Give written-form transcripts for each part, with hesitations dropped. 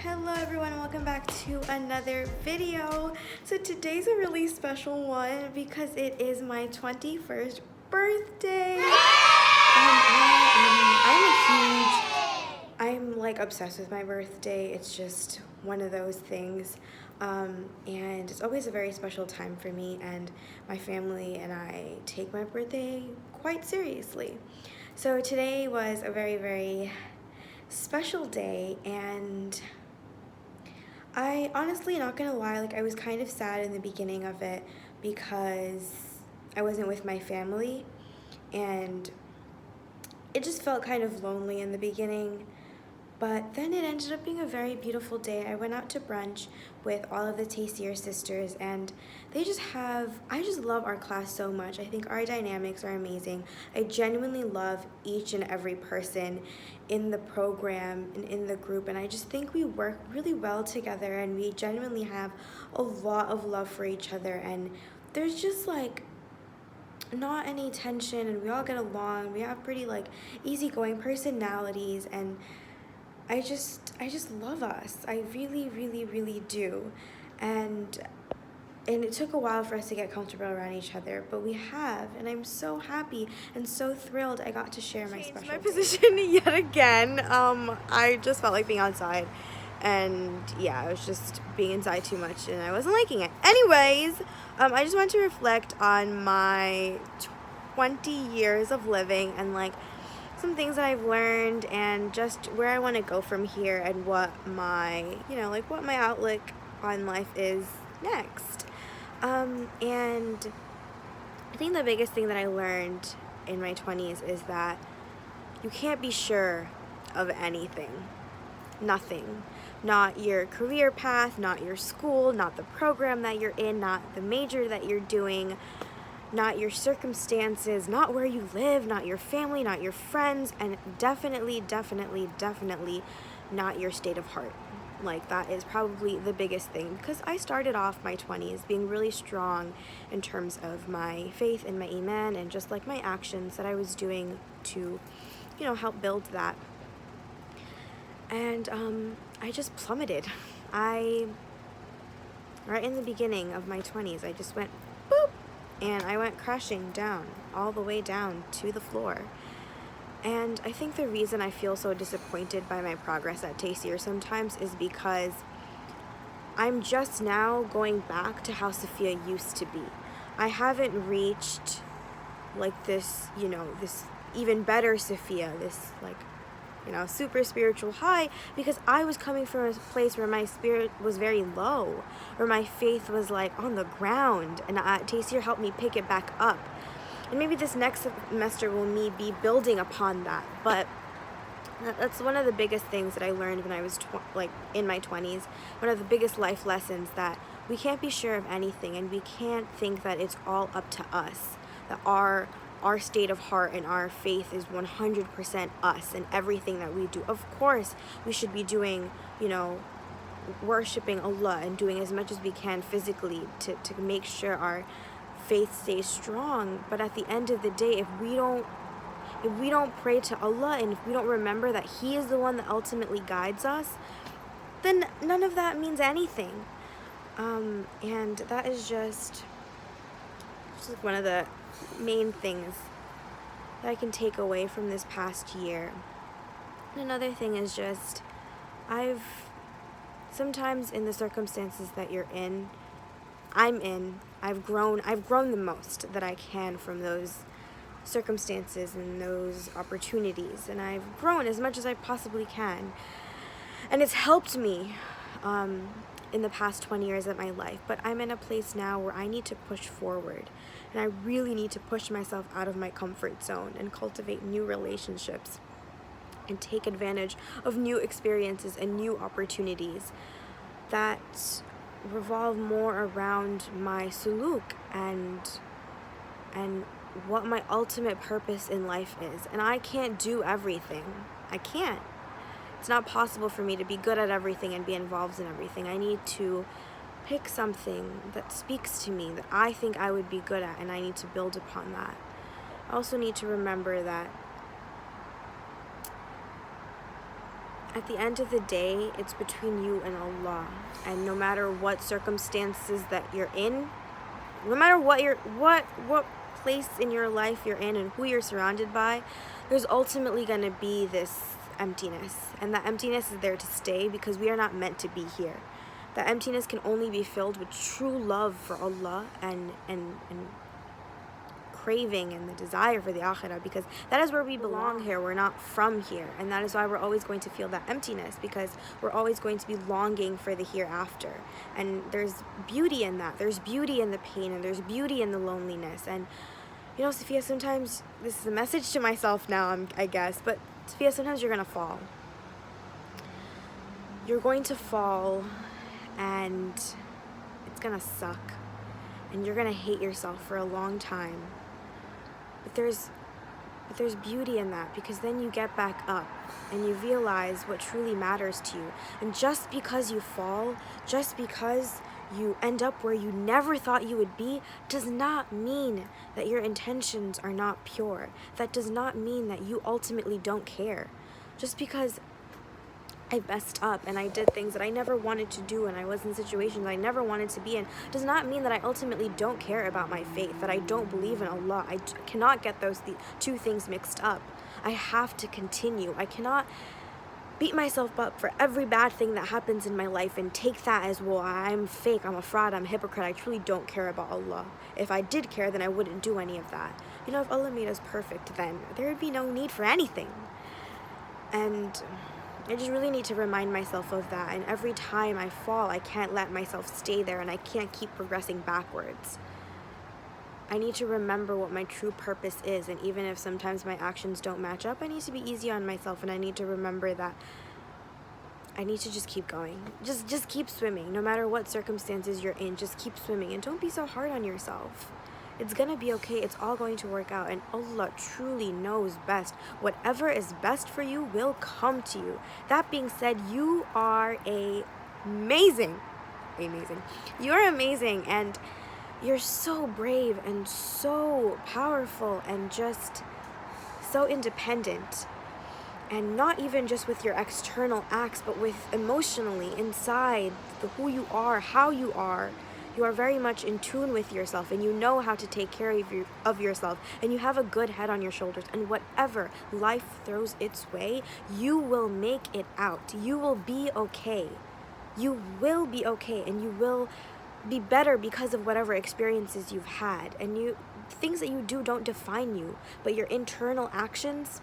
Hello everyone and welcome back to another video. So today's a really special one because it is my 21st birthday. I'm like obsessed with my birthday. It's just one of those things. And it's always a very special time for me, and my family and I take my birthday quite seriously. So today was a very, very special day, and I honestly, not gonna lie, like I was kind of sad in the beginning of it because I wasn't with my family, and it just felt kind of lonely in the beginning. But then it ended up being a very beautiful day. I went out to brunch with all of the Tastier sisters, and I just love our class so much. I think our dynamics are amazing. I genuinely love each and every person in the program and in the group, and I just think we work really well together, and we genuinely have a lot of love for each other, and there's just like not any tension, and we all get along. We have pretty like easygoing personalities, and I just love us. I really, really, really do. And it took a while for us to get comfortable around each other, but we have, and I'm so happy and so thrilled I got to share my special my position yet again. I just felt like being outside, and yeah, I was just being inside too much, and I wasn't liking it. Anyways, I just want to reflect on my 20 years of living, and like some things that I've learned, and just where I want to go from here, and what my, what my outlook on life is next. And I think the biggest thing that I learned in my 20s is that you can't be sure of anything. Nothing. Not your career path, not your school, not the program that you're in, not the major that you're doing, not your circumstances, not where you live, not your family, not your friends, and definitely not your state of heart. Like, that is probably the biggest thing, because I started off my 20s being really strong in terms of my faith and my iman, and just like my actions that I was doing to, help build that. And I just plummeted. Right in the beginning of my 20s, I just went boop, and I went crashing down, all the way down to the floor. And I think the reason I feel so disappointed by my progress at Tastier sometimes is because I'm just now going back to how Sophia used to be. I haven't reached like this, this even better Sophia, this like, super spiritual high, because I was coming from a place where my spirit was very low, where my faith was like on the ground, and Tastier helped me pick it back up. And maybe this next semester will me be building upon that, but that's one of the biggest things that I learned when I was in my 20s. One of the biggest life lessons, that we can't be sure of anything, and we can't think that it's all up to us, that our state of heart and our faith is 100% us and everything that we do. Of course, we should be doing, worshiping Allah and doing as much as we can physically to make sure our faith stays strong. But at the end of the day, if we don't pray to Allah, and if we don't remember that He is the one that ultimately guides us, then none of that means anything. And that is just one of the main things that I can take away from this past year. And another thing is just, sometimes in the circumstances that I've grown the most that I can from those circumstances and those opportunities, and I've grown as much as I possibly can, and it's helped me in the past 20 years of my life. But I'm in a place now where I need to push forward, and I really need to push myself out of my comfort zone and cultivate new relationships and take advantage of new experiences and new opportunities that revolve more around my suluk and what my ultimate purpose in life is. And I can't do everything. I can't. It's not possible for me to be good at everything and be involved in everything. I need to pick something that speaks to me, that I think I would be good at, and I need to build upon that. I also need to remember that At the end of the day, it's between you and Allah. And no matter what circumstances that you're in, no matter what place in your life you're in and who you're surrounded by, there's ultimately going to be this emptiness. And that emptiness is there to stay because we are not meant to be here. That emptiness can only be filled with true love for Allah and craving and the desire for the akhirah, because that is where we belong here. We're not from here, and that is why we're always going to feel that emptiness, because we're always going to be longing for the hereafter. And there's beauty in that. There's beauty in the pain, and there's beauty in the loneliness. And you know, Sophia, sometimes this is a message to myself now, I guess, but Sophia, sometimes you're gonna fall. You're going to fall, and it's gonna suck, and you're gonna hate yourself for a long time. But there's beauty in that, because then you get back up and you realize what truly matters to you. And just because you fall, just because you end up where you never thought you would be, does not mean that your intentions are not pure. That does not mean that you ultimately don't care. Just because I messed up and I did things that I never wanted to do, and I was in situations I never wanted to be in, does not mean that I ultimately don't care about my faith, that I don't believe in Allah. I cannot get those two things mixed up. I have to continue. I cannot beat myself up for every bad thing that happens in my life and take that as, well, I'm fake, I'm a fraud, I'm a hypocrite, I truly don't care about Allah. If I did care, then I wouldn't do any of that. You know, if Allah made us perfect, then there would be no need for anything. And I just really need to remind myself of that. And every time I fall, I can't let myself stay there, and I can't keep progressing backwards. I need to remember what my true purpose is, and even if sometimes my actions don't match up, I need to be easy on myself, and I need to remember that I need to just keep going. Just keep swimming. No matter what circumstances you're in, just keep swimming, and don't be so hard on yourself. It's gonna be okay. It's all going to work out, and Allah truly knows best. Whatever is best for you will come to you. That being said, you are amazing. You're amazing, and you're so brave and so powerful and just so independent. And not even just with your external acts, but with emotionally, inside, who you are, how you are. You are very much in tune with yourself, and you know how to take care of yourself, and you have a good head on your shoulders, and whatever life throws its way, you will make it out. You will be okay. You will be okay, and you will be better because of whatever experiences you've had. And things that you do don't define you, but your internal actions,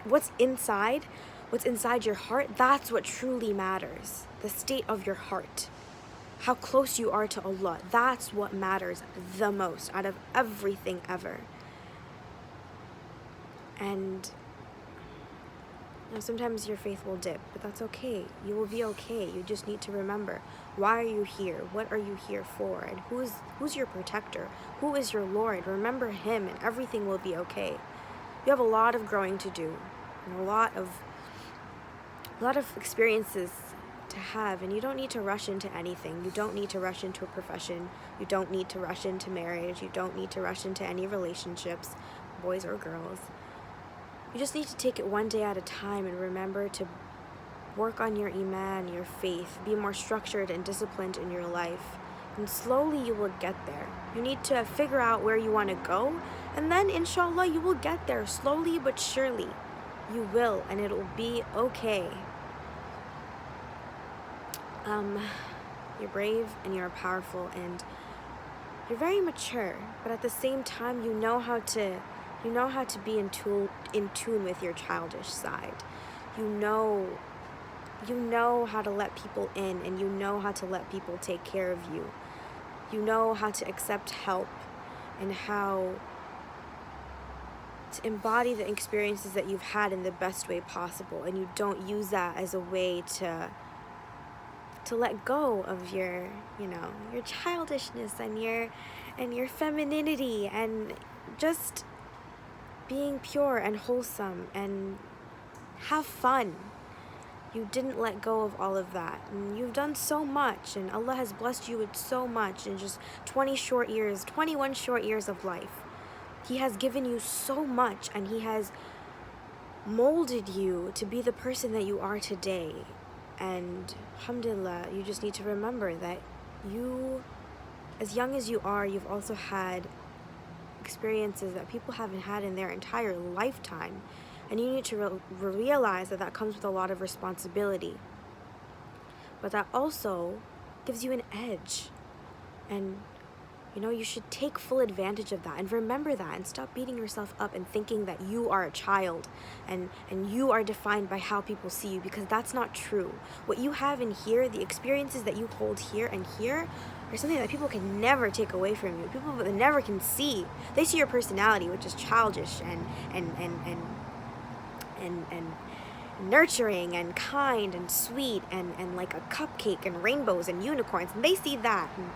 what's inside your heart, that's what truly matters. The state of your heart. How close you are to Allah, that's what matters the most out of everything ever. And you know, sometimes your faith will dip, but that's okay. You will be okay. You just need to remember, why are you here? What are you here for? And who's your protector? Who is your Lord? Remember Him, and everything will be okay. You have a lot of growing to do, and a lot of experiences to have, and you don't need to rush into anything. You don't need to rush into a profession. You don't need to rush into marriage. You don't need to rush into any relationships, boys or girls. You just need to take it one day at a time, and remember to work on your iman, your faith, be more structured and disciplined in your life, and slowly you will get there. You need to figure out where you want to go, and then inshallah you will get there, slowly but surely. You will, and it will be okay. You're brave, and you're powerful, and you're very mature, but at the same time you know how to be in tune with your childish side. You know how to let people in, and you know how to let people take care of you. You know how to accept help, and how to embody the experiences that you've had in the best way possible, and you don't use that as a way to let go of your childishness and your femininity, and just being pure and wholesome and have fun. You didn't let go of all of that, and you've done so much, and Allah has blessed you with so much in just 21 short years of life. He has given you so much, and He has molded you to be the person that you are today. And alhamdulillah, you just need to remember that you, as young as you are, you've also had experiences that people haven't had in their entire lifetime. And you need to realize that that comes with a lot of responsibility. But that also gives you an edge. And, you should take full advantage of that and remember that and stop beating yourself up and thinking that you are a child and you are defined by how people see you, because that's not true. What you have in here, the experiences that you hold here and here, are something that people can never take away from you. People that never can see. They see your personality, which is childish and nurturing and kind and sweet and like a cupcake and rainbows and unicorns, and they see that, and,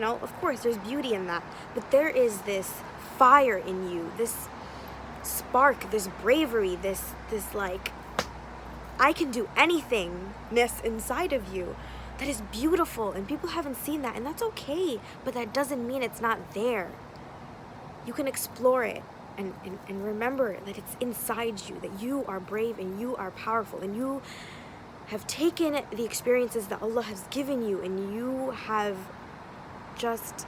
of course there's beauty in that, but there is this fire in you, this spark, this bravery, this like I can do anythingness inside of you that is beautiful, and people haven't seen that, and that's okay, but that doesn't mean it's not there. You can explore it. And remember that it's inside you, that you are brave and you are powerful, and you have taken the experiences that Allah has given you and you have just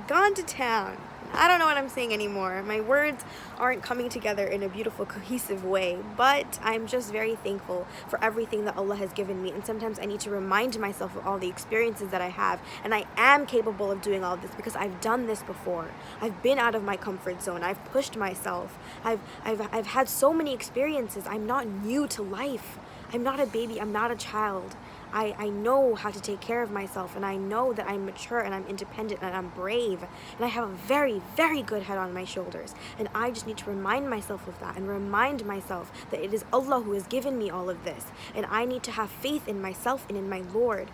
gone to town. I don't know what I'm saying anymore. My words aren't coming together in a beautiful, cohesive way, but I'm just very thankful for everything that Allah has given me. And sometimes I need to remind myself of all the experiences that I have, and I am capable of doing all of this because I've done this before. I've been out of my comfort zone. I've pushed myself. I've had so many experiences. I'm not new to life. I'm not a baby. I'm not a child. I know how to take care of myself, and I know that I'm mature and I'm independent and I'm brave, and I have a very, very good head on my shoulders, and I just need to remind myself of that and remind myself that it is Allah who has given me all of this, and I need to have faith in myself and in my Lord.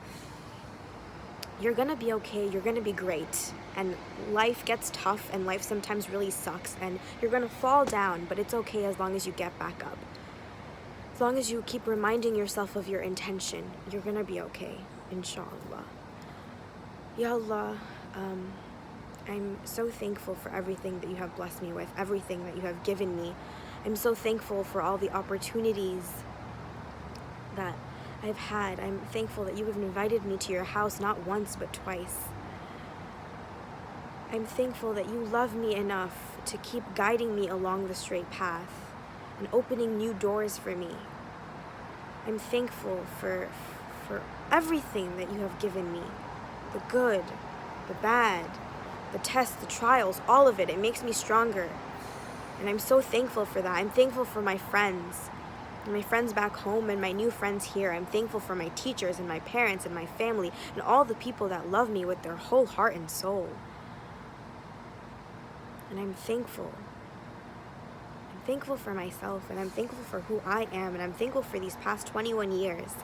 You're gonna be okay, you're gonna be great, and life gets tough and life sometimes really sucks, and you're gonna fall down, but it's okay as long as you get back up. As long as you keep reminding yourself of your intention, you're gonna be okay, inshallah. Ya Allah, I'm so thankful for everything that you have blessed me with, everything that you have given me. I'm so thankful for all the opportunities that I've had. I'm thankful that you have invited me to your house not once but twice. I'm thankful that you love me enough to keep guiding me along the straight path and opening new doors for me. I'm thankful for everything that you have given me. The good, the bad, the tests, the trials, all of it. It makes me stronger. And I'm so thankful for that. I'm thankful for my friends, and my friends back home and my new friends here. I'm thankful for my teachers and my parents and my family and all the people that love me with their whole heart and soul. And I'm thankful. Thankful for myself, and I'm thankful for who I am, and I'm thankful for these past 21 years.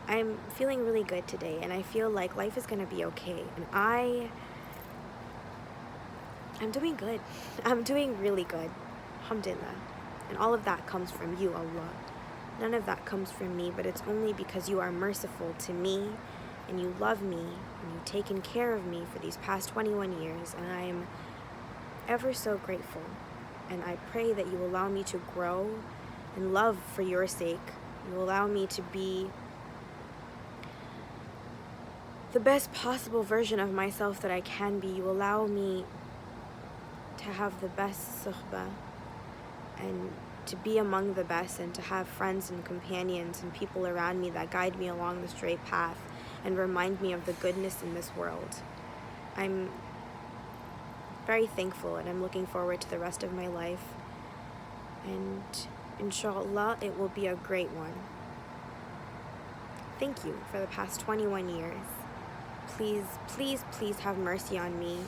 I'm feeling really good today, and I feel like life is gonna be okay, and I'm doing good. I'm doing really good, alhamdulillah, and all of that comes from you, Allah. None of that comes from me, but it's only because you are merciful to me, and you love me, and you've taken care of me for these past 21 years, and I am ever so grateful. And I pray that you allow me to grow in love for your sake. You allow me to be the best possible version of myself that I can be. You allow me to have the best suhbah and to be among the best, and to have friends and companions and people around me that guide me along the straight path and remind me of the goodness in this world. I'm very thankful, and I'm looking forward to the rest of my life, and inshallah it will be a great one. Thank you for the past 21 years. Please, please, please have mercy on me,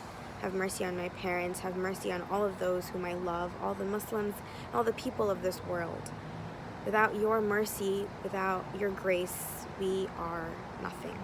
have mercy on my parents, have mercy on all of those whom I love, all the Muslims, all the people of this world. Without your mercy, without your grace, we are nothing.